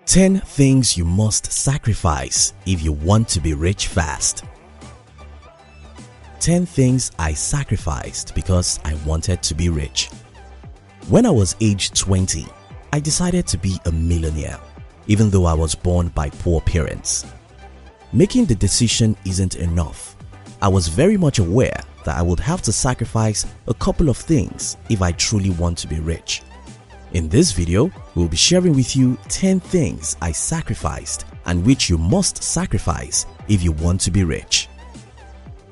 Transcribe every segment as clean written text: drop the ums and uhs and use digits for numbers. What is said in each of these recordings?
10 things you must sacrifice if you want to be rich fast. 10 things I sacrificed because I wanted to be rich. When I was age 20, I decided to be a millionaire, even though I was born by poor parents. Making the decision isn't enough. I was very much aware that I would have to sacrifice a couple of things if I truly want to be rich. In this video, we'll be sharing with you 10 things I sacrificed and which you must sacrifice if you want to be rich.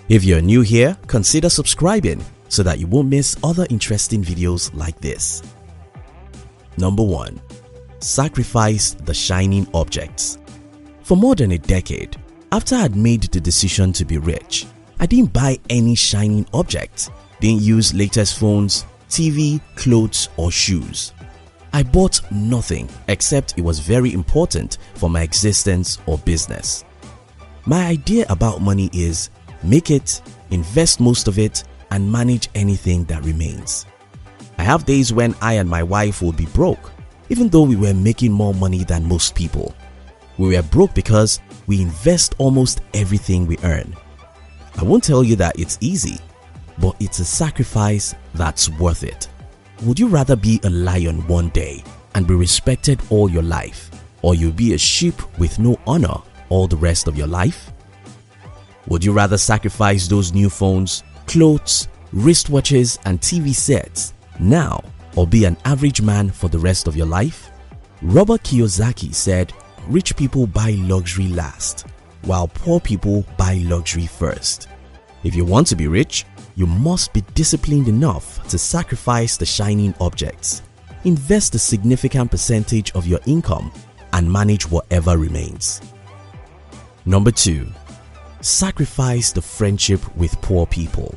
If you're new here, consider subscribing so that you won't miss other interesting videos like this. Number 1. Sacrifice the shining objects. For more than a decade, after I had made the decision to be rich, I didn't buy any shining objects, didn't use latest phones, TV, clothes or shoes. I bought nothing except it was very important for my existence or business. My idea about money is make it, invest most of it, and manage anything that remains. I have days when I and my wife would be broke, even though we were making more money than most people. We were broke because we invest almost everything we earn. I won't tell you that it's easy, but it's a sacrifice that's worth it. Would you rather be a lion one day and be respected all your life, or you'll be a sheep with no honor all the rest of your life? Would you rather sacrifice those new phones, clothes, wristwatches and TV sets now, or be an average man for the rest of your life? Robert Kiyosaki said, "Rich people buy luxury last, while poor people buy luxury first." If you want to be rich, you must be disciplined enough to sacrifice the shining objects, invest a significant percentage of your income, and manage whatever remains. Number 2. Sacrifice the friendship with poor people.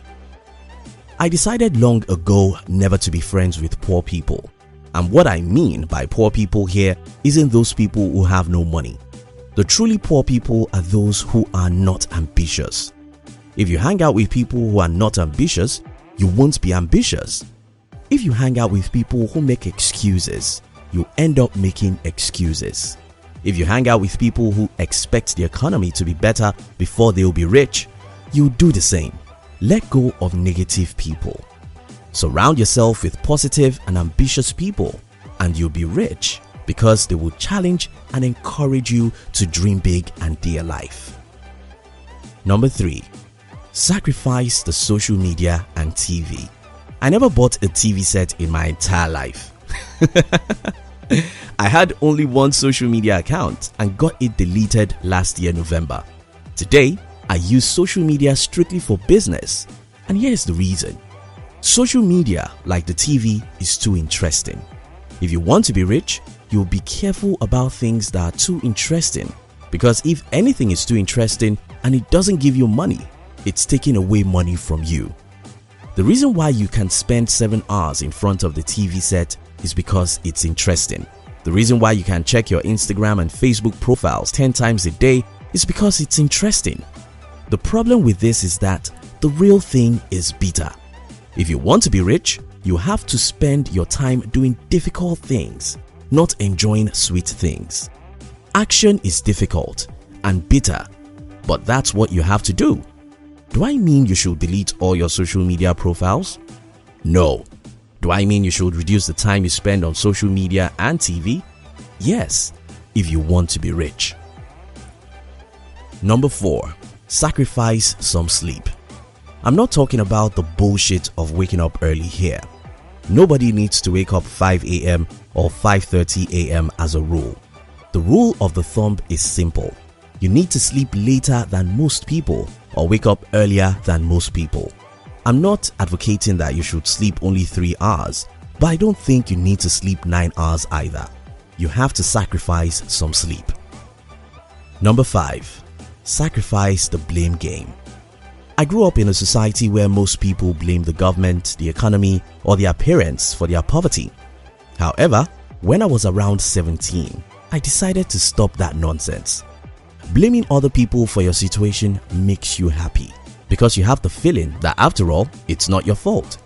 I decided long ago never to be friends with poor people. And what I mean by poor people here isn't those people who have no money. The truly poor people are those who are not ambitious. If you hang out with people who are not ambitious, you won't be ambitious. If you hang out with people who make excuses, you end up making excuses. If you hang out with people who expect the economy to be better before they'll be rich, you do the same. Let go of negative people. Surround yourself with positive and ambitious people and you'll be rich because they will challenge and encourage you to dream big and dear life. Number 3. Sacrifice the social media and TV. I never bought a TV set in my entire life. I had only one social media account and got it deleted last year November. Today, I use social media strictly for business, and here's the reason. Social media, like the TV, is too interesting. If you want to be rich, you'll be careful about things that are too interesting, because if anything is too interesting and it doesn't give you money, it's taking away money from you. The reason why you can spend 7 hours in front of the TV set is because it's interesting. The reason why you can check your Instagram and Facebook profiles 10 times a day is because it's interesting. The problem with this is that the real thing is bitter. If you want to be rich, you have to spend your time doing difficult things, not enjoying sweet things. Action is difficult and bitter, but that's what you have to do. Do I mean you should delete all your social media profiles? No. Do I mean you should reduce the time you spend on social media and TV? Yes, if you want to be rich. Number 4. Sacrifice some sleep. I'm not talking about the bullshit of waking up early here. Nobody needs to wake up 5 a.m. or 5:30 a.m. as a rule. The rule of the thumb is simple. You need to sleep later than most people or wake up earlier than most people. I'm not advocating that you should sleep only 3 hours, but I don't think you need to sleep 9 hours either. You have to sacrifice some sleep. Number 5. Sacrifice the blame game. I grew up in a society where most people blame the government, the economy, or their parents for their poverty. However, when I was around 17, I decided to stop that nonsense. Blaming other people for your situation makes you happy because you have the feeling that after all, it's not your fault.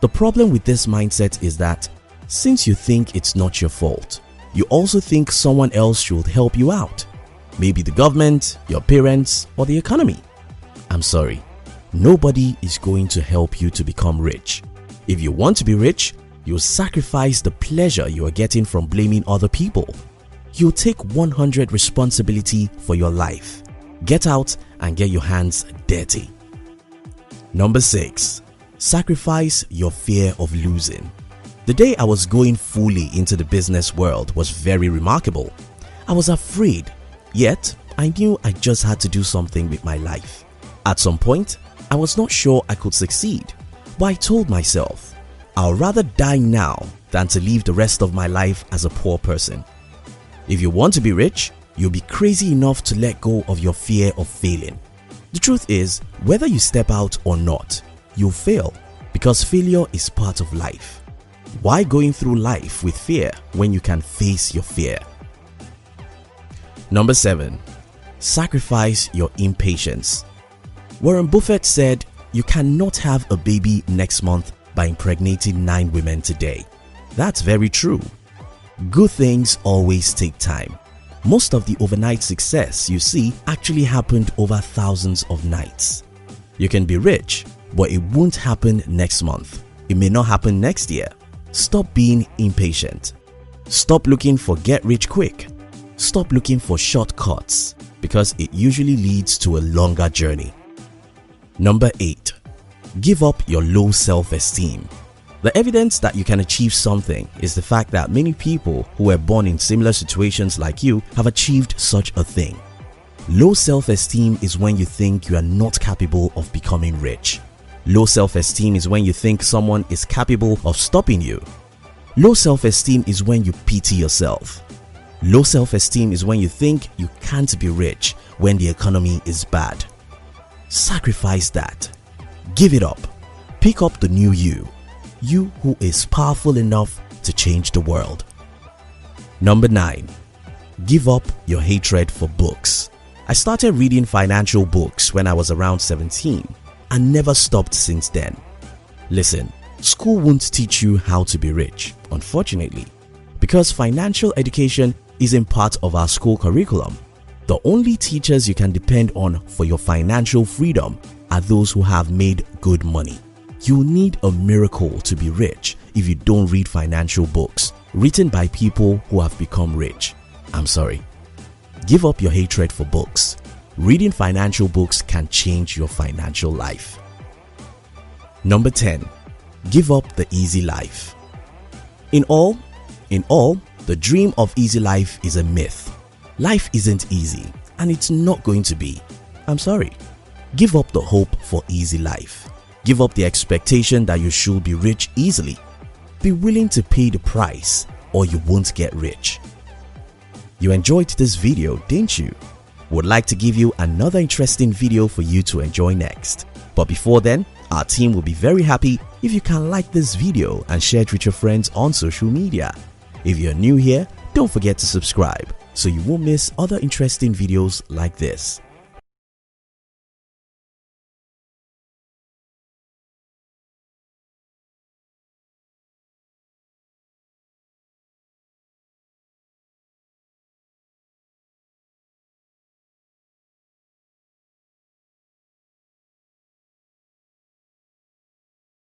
The problem with this mindset is that since you think it's not your fault, you also think someone else should help you out. Maybe the government, your parents, or the economy. I'm sorry, nobody is going to help you to become rich. If you want to be rich, you'll sacrifice the pleasure you are getting from blaming other people. You'll take 100% responsibility for your life. Get out and get your hands dirty. Number 6. Sacrifice your fear of losing. The day I was going fully into the business world was very remarkable. I was afraid, yet I knew I just had to do something with my life. At some point, I was not sure I could succeed, but I told myself, I'll rather die now than to live the rest of my life as a poor person. If you want to be rich, you'll be crazy enough to let go of your fear of failing. The truth is, whether you step out or not, you'll fail because failure is part of life. Why going through life with fear when you can face your fear? Number 7. Sacrifice your impatience. Warren Buffett said, you cannot have a baby next month by impregnating 9 women today. That's very true. Good things always take time. Most of the overnight success you see actually happened over thousands of nights. You can be rich, but it won't happen next month. It may not happen next year. Stop being impatient. Stop looking for get rich quick. Stop looking for shortcuts because it usually leads to a longer journey. Number 8. Give up your low self-esteem. The evidence that you can achieve something is the fact that many people who were born in similar situations like you have achieved such a thing. Low self-esteem is when you think you are not capable of becoming rich. Low self-esteem is when you think someone is capable of stopping you. Low self-esteem is when you pity yourself. Low self-esteem is when you think you can't be rich when the economy is bad. Sacrifice that. Give it up. Pick up the new you. You who is powerful enough to change the world. Number 9. Give up your hatred for books. I started reading financial books when I was around 17 and never stopped since then. Listen, school won't teach you how to be rich, unfortunately, because financial education isn't part of our school curriculum. The only teachers you can depend on for your financial freedom are those who have made good money. You need a miracle to be rich if you don't read financial books written by people who have become rich. I'm sorry. Give up your hatred for books. Reading financial books can change your financial life. Number 10. Give up the easy life. In all, the dream of easy life is a myth. Life isn't easy and it's not going to be. I'm sorry. Give up the hope for easy life. Give up the expectation that you should be rich easily. Be willing to pay the price or you won't get rich. You enjoyed this video, didn't you? Would like to give you another interesting video for you to enjoy next. But before then, our team will be very happy if you can like this video and share it with your friends on social media. If you're new here, don't forget to subscribe so you won't miss other interesting videos like this.